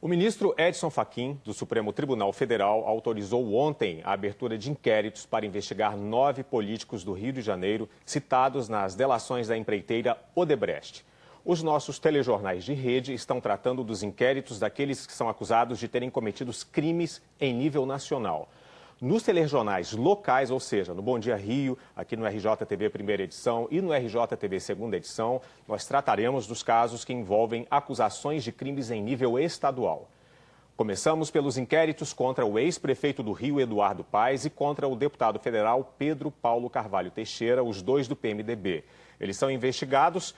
O ministro Edson Fachin, do Supremo Tribunal Federal, autorizou ontem a abertura de inquéritos para investigar 9 políticos do Rio de Janeiro citados nas delações da empreiteira Odebrecht. Os nossos telejornais de rede estão tratando dos inquéritos daqueles que são acusados de terem cometido crimes em nível nacional. Nos telejornais locais, ou seja, no Bom Dia Rio, aqui no RJTV Primeira Edição e no RJTV Segunda Edição, nós trataremos dos casos que envolvem acusações de crimes em nível estadual. Começamos pelos inquéritos contra o ex-prefeito do Rio, Eduardo Paes, e contra o deputado federal Pedro Paulo Carvalho Teixeira, os dois do PMDB. Eles serão investigados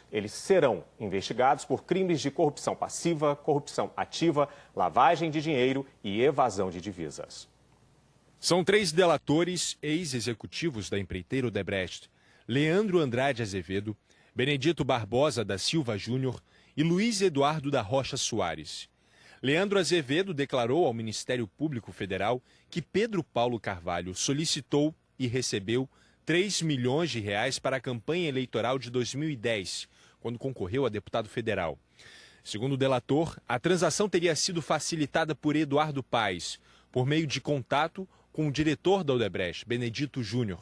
por crimes de corrupção passiva, corrupção ativa, lavagem de dinheiro e evasão de divisas. São 3 delatores ex-executivos da empreiteira Odebrecht: Leandro Andrade Azevedo, Benedito Barbosa da Silva Júnior e Luiz Eduardo da Rocha Soares. Leandro Azevedo declarou ao Ministério Público Federal que Pedro Paulo Carvalho solicitou e recebeu R$3 milhões para a campanha eleitoral de 2010, quando concorreu a deputado federal. Segundo o delator, a transação teria sido facilitada por Eduardo Paes, por meio de contato com o diretor da Odebrecht, Benedito Júnior.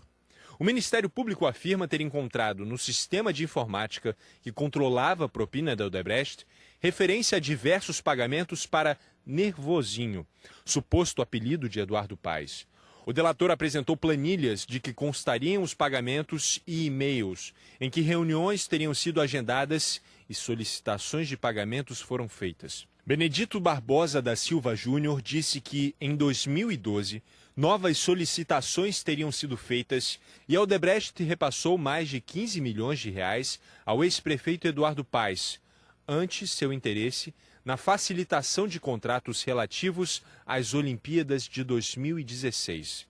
O Ministério Público afirma ter encontrado no sistema de informática que controlava a propina da Odebrecht referência a diversos pagamentos para Nervosinho, suposto apelido de Eduardo Paes. O delator apresentou planilhas de que constariam os pagamentos e e-mails, em que reuniões teriam sido agendadas e solicitações de pagamentos foram feitas. Benedito Barbosa da Silva Júnior disse que, em 2012, novas solicitações teriam sido feitas e a Odebrecht repassou mais de R$15 milhões ao ex-prefeito Eduardo Paes, ante seu interesse na facilitação de contratos relativos às Olimpíadas de 2016.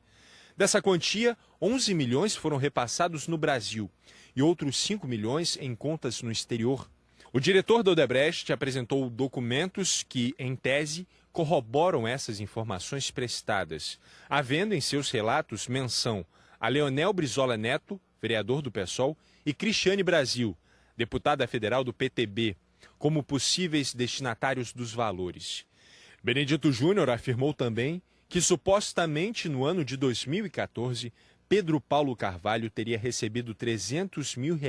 Dessa quantia, 11 milhões foram repassados no Brasil e outros 5 milhões em contas no exterior. O diretor da Odebrecht apresentou documentos que, em tese, corroboram essas informações prestadas, havendo em seus relatos menção a Leonel Brizola Neto, vereador do PSOL, e Cristiane Brasil, deputada federal do PTB, como possíveis destinatários dos valores. Benedito Júnior afirmou também que, supostamente no ano de 2014, Pedro Paulo Carvalho teria recebido R$300 mil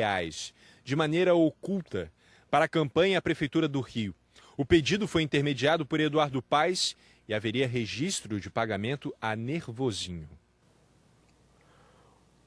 de maneira oculta para a campanha à Prefeitura do Rio. O pedido foi intermediado por Eduardo Paes e haveria registro de pagamento a Nervosinho.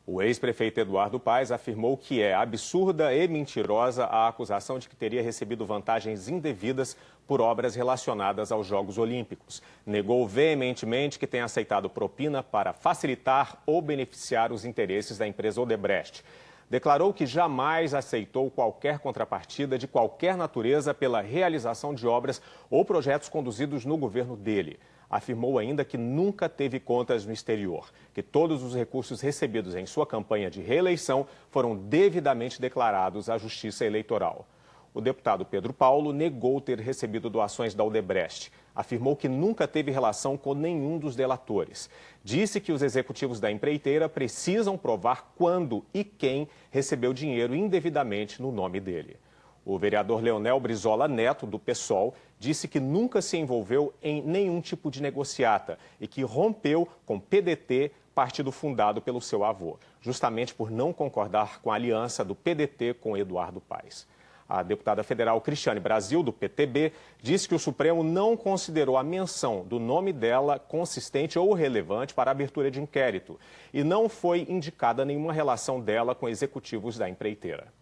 O ex-prefeito Eduardo Paes afirmou que é absurda e mentirosa a acusação de que teria recebido vantagens indevidas por obras relacionadas aos Jogos Olímpicos. Negou veementemente que tenha aceitado propina para facilitar ou beneficiar os interesses da empresa Odebrecht. Declarou que jamais aceitou qualquer contrapartida de qualquer natureza pela realização de obras ou projetos conduzidos no governo dele. Afirmou ainda que nunca teve contas no exterior, que todos os recursos recebidos em sua campanha de reeleição foram devidamente declarados à Justiça Eleitoral. O deputado Pedro Paulo negou ter recebido doações da Odebrecht. Afirmou que nunca teve relação com nenhum dos delatores. Disse que os executivos da empreiteira precisam provar quando e quem recebeu dinheiro indevidamente no nome dele. O vereador Leonel Brizola Neto, do PSOL, disse que nunca se envolveu em nenhum tipo de negociata e que rompeu com o PDT, partido fundado pelo seu avô, justamente por não concordar com a aliança do PDT com Eduardo Paes. A deputada federal Cristiane Brasil, do PTB, disse que o Supremo não considerou a menção do nome dela consistente ou relevante para a abertura de inquérito e não foi indicada nenhuma relação dela com executivos da empreiteira.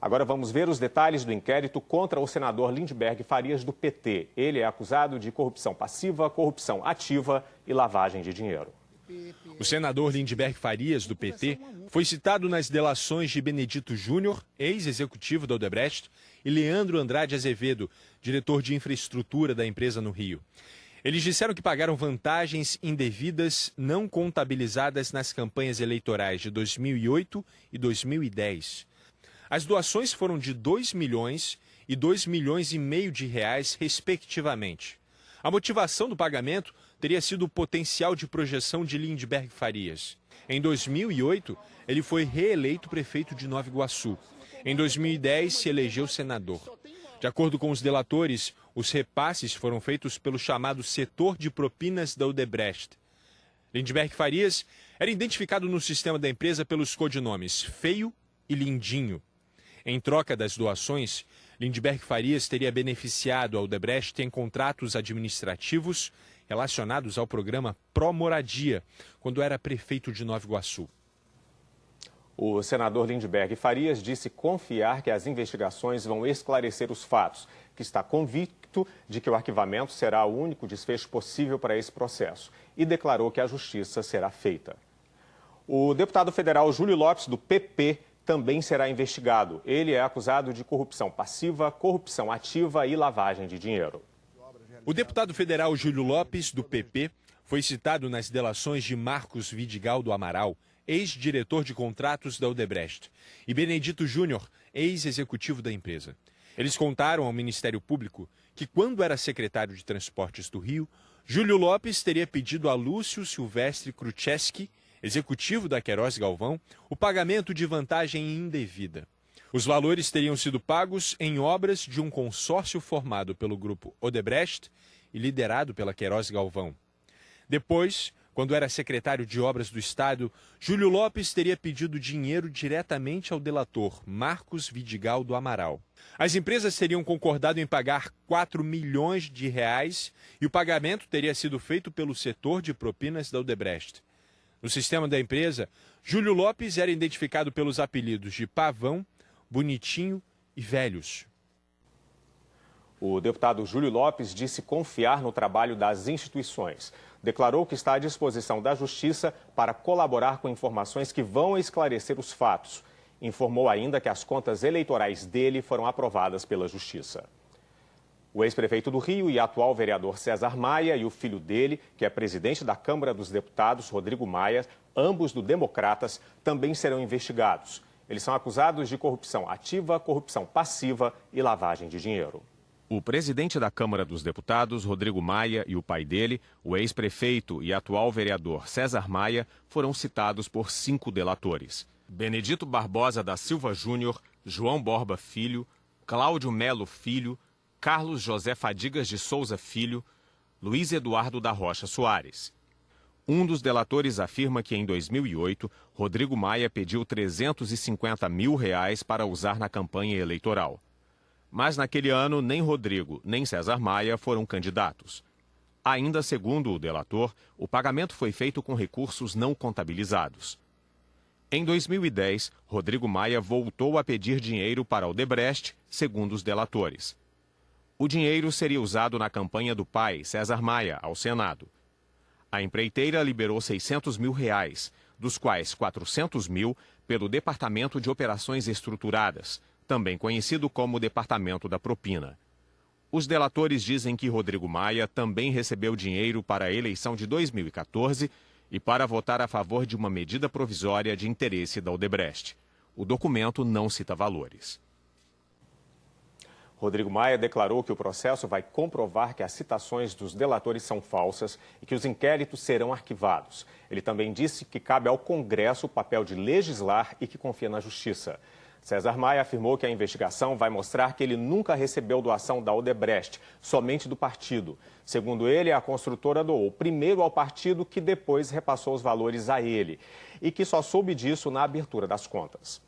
Agora vamos ver os detalhes do inquérito contra o senador Lindbergh Farias, do PT. Ele é acusado de corrupção passiva, corrupção ativa e lavagem de dinheiro. O senador Lindbergh Farias, do PT, foi citado nas delações de Benedito Júnior, ex-executivo da Odebrecht, e Leandro Andrade Azevedo, diretor de infraestrutura da empresa no Rio. Eles disseram que pagaram vantagens indevidas não contabilizadas nas campanhas eleitorais de 2008 e 2010. As doações foram de R$2 milhões e R$2,5 milhões, respectivamente. A motivação do pagamento teria sido o potencial de projeção de Lindbergh Farias. Em 2008, ele foi reeleito prefeito de Nova Iguaçu. Em 2010, se elegeu senador. De acordo com os delatores, os repasses foram feitos pelo chamado setor de propinas da Odebrecht. Lindbergh Farias era identificado no sistema da empresa pelos codinomes Feio e Lindinho. Em troca das doações, Lindbergh Farias teria beneficiado a Odebrecht em contratos administrativos relacionados ao programa Pró Moradia, quando era prefeito de Nova Iguaçu. O senador Lindbergh Farias disse confiar que as investigações vão esclarecer os fatos, que está convicto de que o arquivamento será o único desfecho possível para esse processo e declarou que a justiça será feita. O deputado federal Júlio Lopes, do PP, também será investigado. Ele é acusado de corrupção passiva, corrupção ativa e lavagem de dinheiro. O deputado federal Júlio Lopes, do PP, foi citado nas delações de Marcos Vidigal do Amaral, ex-diretor de contratos da Odebrecht, e Benedito Júnior, ex-executivo da empresa. Eles contaram ao Ministério Público que, quando era secretário de Transportes do Rio, Júlio Lopes teria pedido a Lúcio Silvestre Kruczewski, executivo da Queiroz Galvão, o pagamento de vantagem indevida. Os valores teriam sido pagos em obras de um consórcio formado pelo grupo Odebrecht e liderado pela Queiroz Galvão. Depois, quando era secretário de Obras do Estado, Júlio Lopes teria pedido dinheiro diretamente ao delator Marcos Vidigal do Amaral. As empresas teriam concordado em pagar 4 milhões de reais e o pagamento teria sido feito pelo setor de propinas da Odebrecht. No sistema da empresa, Júlio Lopes era identificado pelos apelidos de Pavão, Bonitinho e Velhos. O deputado Júlio Lopes disse confiar no trabalho das instituições. Declarou que está à disposição da Justiça para colaborar com informações que vão esclarecer os fatos. Informou ainda que as contas eleitorais dele foram aprovadas pela Justiça. O ex-prefeito do Rio e atual vereador César Maia e o filho dele, que é presidente da Câmara dos Deputados, Rodrigo Maia, ambos do Democratas, também serão investigados. Eles são acusados de corrupção ativa, corrupção passiva e lavagem de dinheiro. O presidente da Câmara dos Deputados, Rodrigo Maia, e o pai dele, o ex-prefeito e atual vereador César Maia, foram citados por 5 delatores. Benedito Barbosa da Silva Júnior, João Borba Filho, Cláudio Melo Filho, Carlos José Fadigas de Souza Filho, Luiz Eduardo da Rocha Soares. Um dos delatores afirma que em 2008, Rodrigo Maia pediu R$350 mil para usar na campanha eleitoral. Mas naquele ano, nem Rodrigo, nem César Maia foram candidatos. Ainda segundo o delator, o pagamento foi feito com recursos não contabilizados. Em 2010, Rodrigo Maia voltou a pedir dinheiro para Odebrecht, segundo os delatores. O dinheiro seria usado na campanha do pai, César Maia, ao Senado. A empreiteira liberou R$600 mil, dos quais R$400 mil pelo Departamento de Operações Estruturadas, também conhecido como Departamento da Propina. Os delatores dizem que Rodrigo Maia também recebeu dinheiro para a eleição de 2014 e para votar a favor de uma medida provisória de interesse da Odebrecht. O documento não cita valores. Rodrigo Maia declarou que o processo vai comprovar que as citações dos delatores são falsas e que os inquéritos serão arquivados. Ele também disse que cabe ao Congresso o papel de legislar e que confia na Justiça. César Maia afirmou que a investigação vai mostrar que ele nunca recebeu doação da Odebrecht, somente do partido. Segundo ele, a construtora doou primeiro ao partido, que depois repassou os valores a ele, e que só soube disso na abertura das contas.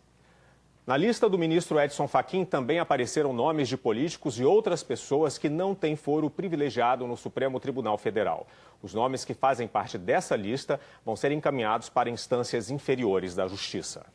Na lista do ministro Edson Fachin também apareceram nomes de políticos e outras pessoas que não têm foro privilegiado no Supremo Tribunal Federal. Os nomes que fazem parte dessa lista vão ser encaminhados para instâncias inferiores da Justiça.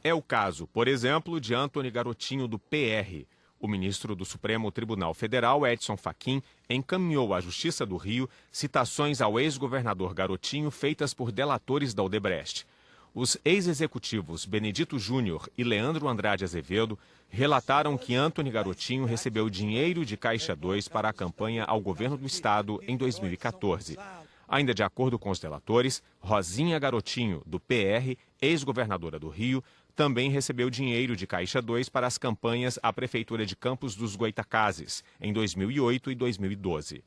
É o caso, por exemplo, de Antony Garotinho, do PR. O ministro do Supremo Tribunal Federal, Edson Fachin, encaminhou à Justiça do Rio citações ao ex-governador Garotinho feitas por delatores da Odebrecht. Os ex-executivos Benedito Júnior e Leandro Andrade Azevedo relataram que Antony Garotinho recebeu dinheiro de Caixa 2 para a campanha ao governo do estado em 2014. Ainda de acordo com os delatores, Rosinha Garotinho, do PR, ex-governadora do Rio, também recebeu dinheiro de Caixa 2 para as campanhas à Prefeitura de Campos dos Goitacazes, em 2008 e 2012.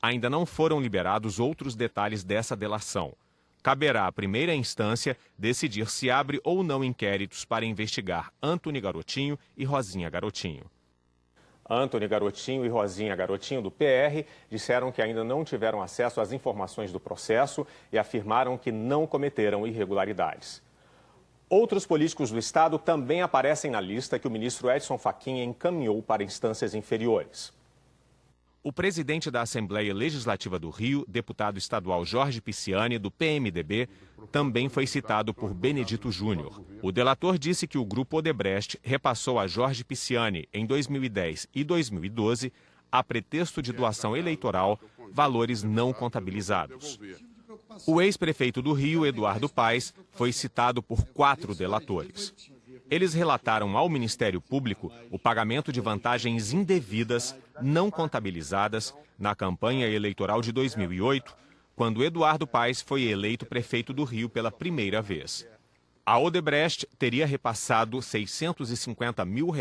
Ainda não foram liberados outros detalhes dessa delação. Caberá à primeira instância decidir se abre ou não inquéritos para investigar Antony Garotinho e Rosinha Garotinho. Antony Garotinho e Rosinha Garotinho, do PR, disseram que ainda não tiveram acesso às informações do processo e afirmaram que não cometeram irregularidades. Outros políticos do Estado também aparecem na lista que o ministro Edson Fachin encaminhou para instâncias inferiores. O presidente da Assembleia Legislativa do Rio, deputado estadual Jorge Pisciani, do PMDB, também foi citado por Benedito Júnior. O delator disse que o grupo Odebrecht repassou a Jorge Pisciani, em 2010 e 2012, a pretexto de doação eleitoral, valores não contabilizados. O ex-prefeito do Rio, Eduardo Paes, foi citado por 4 delatores. Eles relataram ao Ministério Público o pagamento de vantagens indevidas, não contabilizadas, na campanha eleitoral de 2008, quando Eduardo Paes foi eleito prefeito do Rio pela primeira vez. A Odebrecht teria repassado R$ 650 mil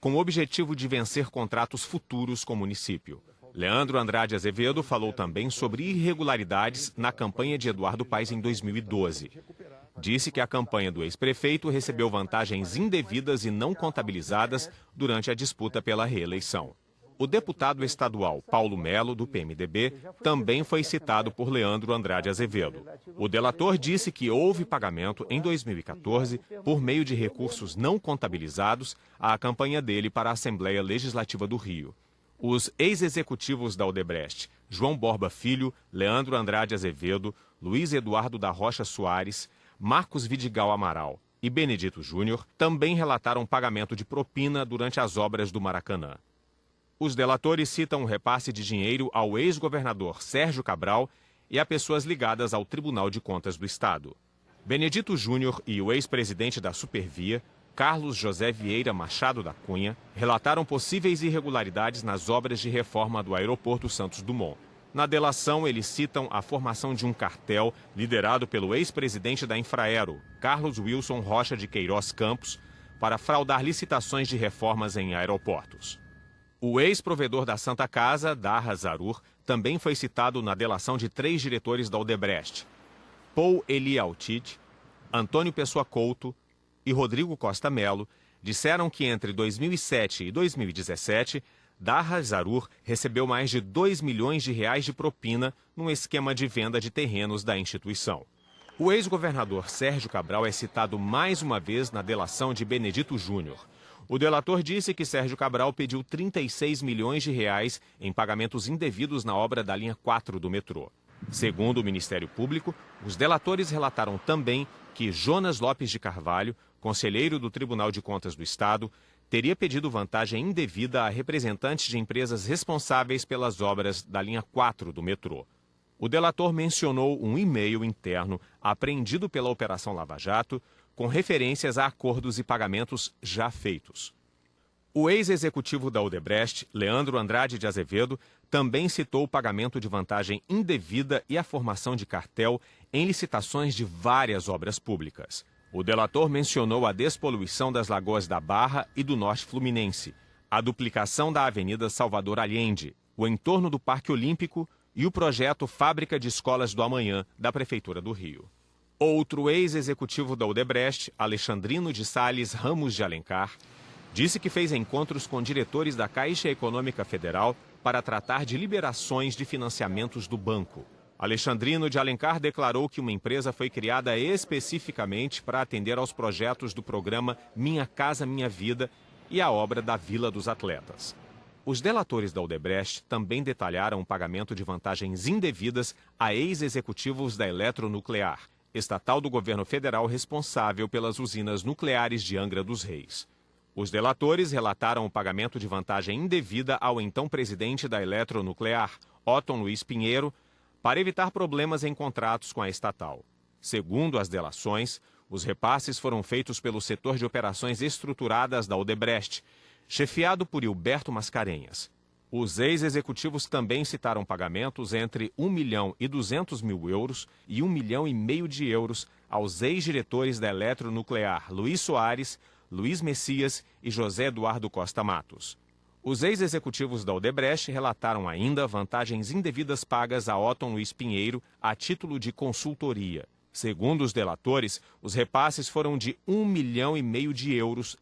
com o objetivo de vencer contratos futuros com o município. Leandro Andrade Azevedo falou também sobre irregularidades na campanha de Eduardo Paes em 2012. Disse que a campanha do ex-prefeito recebeu vantagens indevidas e não contabilizadas durante a disputa pela reeleição. O deputado estadual Paulo Melo, do PMDB, também foi citado por Leandro Andrade Azevedo. O delator disse que houve pagamento em 2014, por meio de recursos não contabilizados, à campanha dele para a Assembleia Legislativa do Rio. Os ex-executivos da Odebrecht, João Borba Filho, Leandro Andrade Azevedo, Luiz Eduardo da Rocha Soares, Marcos Vidigal Amaral e Benedito Júnior, também relataram pagamento de propina durante as obras do Maracanã. Os delatores citam o repasse de dinheiro ao ex-governador Sérgio Cabral e a pessoas ligadas ao Tribunal de Contas do Estado. Benedito Júnior e o ex-presidente da Supervia, Carlos José Vieira Machado da Cunha, relataram possíveis irregularidades nas obras de reforma do aeroporto Santos Dumont. Na delação, eles citam a formação de um cartel liderado pelo ex-presidente da Infraero, Carlos Wilson Rocha de Queiroz Campos, para fraudar licitações de reformas em aeroportos. O ex-provedor da Santa Casa, Darra Zarur, também foi citado na delação de 3 diretores da Odebrecht: Paul Eli Altid, Antônio Pessoa Couto e Rodrigo Costa Melo, disseram que entre 2007 e 2017, Darra Zarur recebeu mais de R$ 2 milhões de propina num esquema de venda de terrenos da instituição. O ex-governador Sérgio Cabral é citado mais uma vez na delação de Benedito Júnior. O delator disse que Sérgio Cabral pediu R$ 36 milhões em pagamentos indevidos na obra da linha 4 do metrô. Segundo o Ministério Público, os delatores relataram também que Jonas Lopes de Carvalho, conselheiro do Tribunal de Contas do Estado, teria pedido vantagem indevida a representantes de empresas responsáveis pelas obras da linha 4 do metrô. O delator mencionou um e-mail interno apreendido pela Operação Lava Jato, com referências a acordos e pagamentos já feitos. O ex-executivo da Odebrecht, Leandro Andrade de Azevedo, também citou o pagamento de vantagem indevida e a formação de cartel em licitações de várias obras públicas. O delator mencionou a despoluição das lagoas da Barra e do Norte Fluminense, a duplicação da Avenida Salvador Allende, o entorno do Parque Olímpico e o projeto Fábrica de Escolas do Amanhã, da Prefeitura do Rio. Outro ex-executivo da Odebrecht, Alexandrino de Sales Ramos de Alencar, disse que fez encontros com diretores da Caixa Econômica Federal para tratar de liberações de financiamentos do banco. Alexandrino de Alencar declarou que uma empresa foi criada especificamente para atender aos projetos do programa Minha Casa Minha Vida e a obra da Vila dos Atletas. Os delatores da Odebrecht também detalharam o pagamento de vantagens indevidas a ex-executivos da Eletronuclear, estatal do governo federal responsável pelas usinas nucleares de Angra dos Reis. Os delatores relataram o pagamento de vantagem indevida ao então presidente da Eletronuclear, Otton Luiz Pinheiro, para evitar problemas em contratos com a estatal. Segundo as delações, os repasses foram feitos pelo setor de operações estruturadas da Odebrecht, chefiado por Hilberto Mascarenhas. Os ex-executivos também citaram pagamentos entre R$ 1.200.000 e R$ 1,5 milhão aos ex-diretores da Eletronuclear Luiz Soares, Luiz Messias e José Eduardo Costa Matos. Os ex-executivos da Odebrecht relataram ainda vantagens indevidas pagas a Otton Luiz Pinheiro a título de consultoria. Segundo os delatores, os repasses foram de R$ 1,5 milhão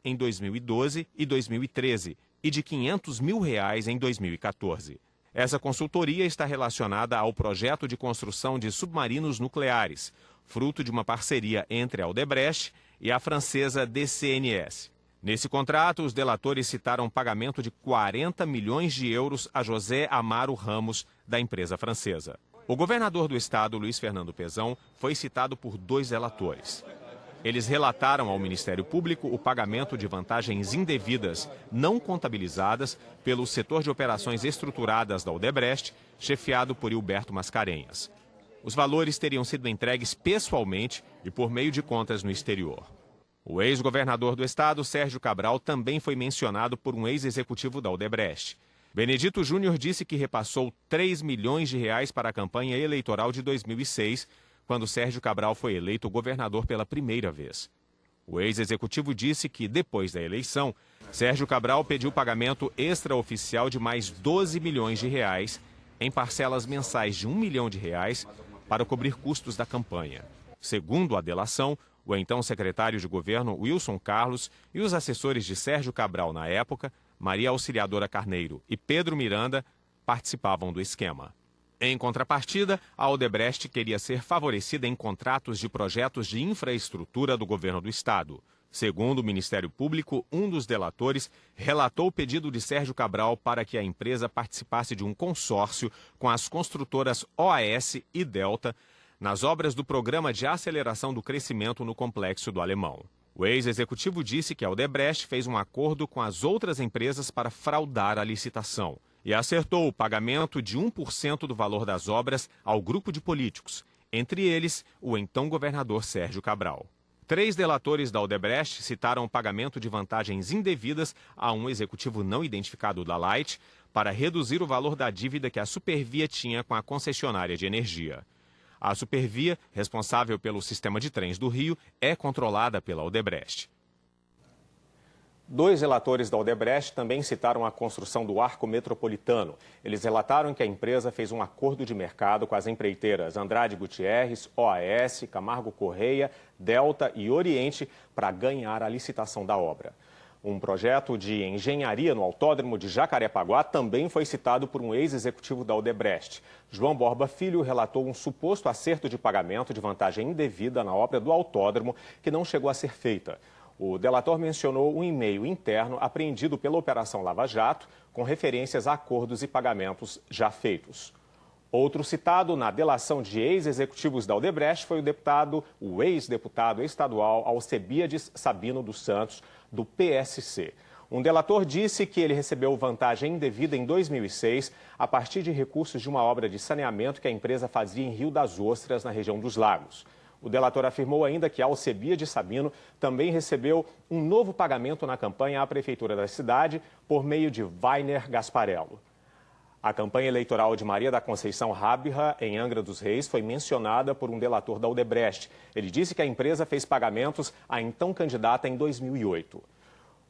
em 2012 e 2013 e de R$ 500 mil em 2014. Essa consultoria está relacionada ao projeto de construção de submarinos nucleares, fruto de uma parceria entre a Odebrecht e a francesa DCNS. Nesse contrato, os delatores citaram um pagamento de 40 milhões de euros a José Amaro Ramos, da empresa francesa. O governador do estado, Luiz Fernando Pezão, foi citado por 2 delatores. Eles relataram ao Ministério Público o pagamento de vantagens indevidas, não contabilizadas, pelo setor de operações estruturadas da Odebrecht, chefiado por Hilberto Mascarenhas. Os valores teriam sido entregues pessoalmente e por meio de contas no exterior. O ex-governador do estado, Sérgio Cabral, também foi mencionado por um ex-executivo da Odebrecht. Benedito Júnior disse que repassou 3 milhões de reais para a campanha eleitoral de 2006, quando Sérgio Cabral foi eleito governador pela primeira vez. O ex-executivo disse que, depois da eleição, Sérgio Cabral pediu pagamento extraoficial de mais 12 milhões de reais, em parcelas mensais de R$ 1 milhão para cobrir custos da campanha. Segundo a delação, o então secretário de governo Wilson Carlos e os assessores de Sérgio Cabral na época, Maria Auxiliadora Carneiro e Pedro Miranda, participavam do esquema. Em contrapartida, a Odebrecht queria ser favorecida em contratos de projetos de infraestrutura do governo do estado. Segundo o Ministério Público, um dos delatores relatou o pedido de Sérgio Cabral para que a empresa participasse de um consórcio com as construtoras OAS e Delta nas obras do Programa de Aceleração do Crescimento no Complexo do Alemão. O ex-executivo disse que a Odebrecht fez um acordo com as outras empresas para fraudar a licitação e acertou o pagamento de 1% do valor das obras ao grupo de políticos, entre eles o então governador Sérgio Cabral. 3 delatores da Odebrecht citaram o pagamento de vantagens indevidas a um executivo não identificado da Light para reduzir o valor da dívida que a Supervia tinha com a concessionária de energia. A Supervia, responsável pelo sistema de trens do Rio, é controlada pela Odebrecht. 2 relatores da Odebrecht também citaram a construção do Arco Metropolitano. Eles relataram que a empresa fez um acordo de mercado com as empreiteiras Andrade Gutierrez, OAS, Camargo Correia, Delta e Oriente para ganhar a licitação da obra. Um projeto de engenharia no autódromo de Jacarepaguá também foi citado por um ex-executivo da Odebrecht. João Borba Filho relatou um suposto acerto de pagamento de vantagem indevida na obra do autódromo que não chegou a ser feita. O delator mencionou um e-mail interno apreendido pela Operação Lava Jato, com referências a acordos e pagamentos já feitos. Outro citado na delação de ex-executivos da Odebrecht foi o ex-deputado estadual Alcebiades Sabino dos Santos, do PSC. Um delator disse que ele recebeu vantagem indevida em 2006 a partir de recursos de uma obra de saneamento que a empresa fazia em Rio das Ostras, na região dos Lagos. O delator afirmou ainda que Alcebiades Sabino também recebeu um novo pagamento na campanha à prefeitura da cidade por meio de Weiner Gasparello. A campanha eleitoral de Maria da Conceição Rábira, em Angra dos Reis, foi mencionada por um delator da Odebrecht. Ele disse que a empresa fez pagamentos à então candidata em 2008.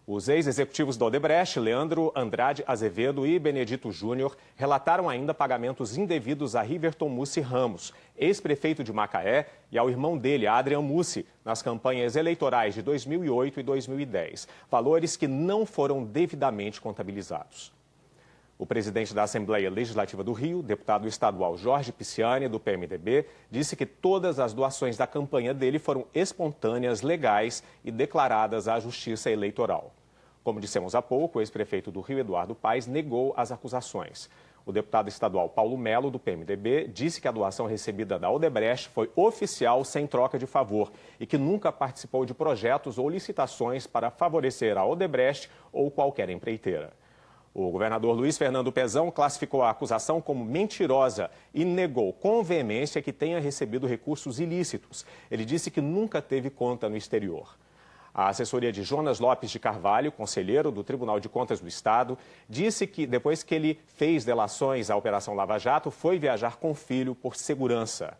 Os ex-executivos da Odebrecht, Leandro Andrade Azevedo e Benedito Júnior, relataram ainda pagamentos indevidos a Riverton Mussi Ramos, ex-prefeito de Macaé, e ao irmão dele, Adrian Mussi, nas campanhas eleitorais de 2008 e 2010, valores que não foram devidamente contabilizados. O presidente da Assembleia Legislativa do Rio, deputado estadual Jorge Pisciani, do PMDB, disse que todas as doações da campanha dele foram espontâneas, legais e declaradas à Justiça Eleitoral. Como dissemos há pouco, o ex-prefeito do Rio, Eduardo Paes, negou as acusações. O deputado estadual Paulo Melo, do PMDB, disse que a doação recebida da Odebrecht foi oficial, sem troca de favor, e que nunca participou de projetos ou licitações para favorecer a Odebrecht ou qualquer empreiteira. O governador Luiz Fernando Pezão classificou a acusação como mentirosa e negou com veemência que tenha recebido recursos ilícitos. Ele disse que nunca teve conta no exterior. A assessoria de Jonas Lopes de Carvalho, conselheiro do Tribunal de Contas do Estado, disse que depois que ele fez delações à Operação Lava Jato, foi viajar com o filho por segurança.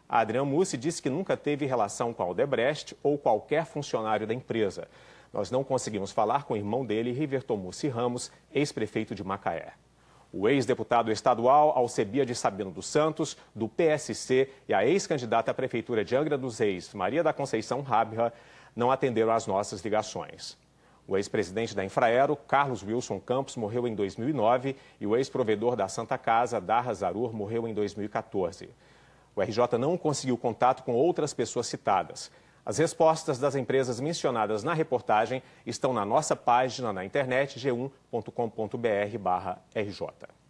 Adrian Mussi disse que nunca teve relação com a Odebrecht ou qualquer funcionário da empresa. Nós não conseguimos falar com o irmão dele, Riverton Mussi Ramos, ex-prefeito de Macaé. O ex-deputado estadual Alcebiades Sabino dos Santos, do PSC, e a ex-candidata à prefeitura de Angra dos Reis, Maria da Conceição Rábira, não atenderam às nossas ligações. O ex-presidente da Infraero, Carlos Wilson Campos, morreu em 2009 e o ex-provedor da Santa Casa, Darra Zarur, morreu em 2014. O RJ não conseguiu contato com outras pessoas citadas. As respostas das empresas mencionadas na reportagem estão na nossa página na internet g1.com.br/RJ.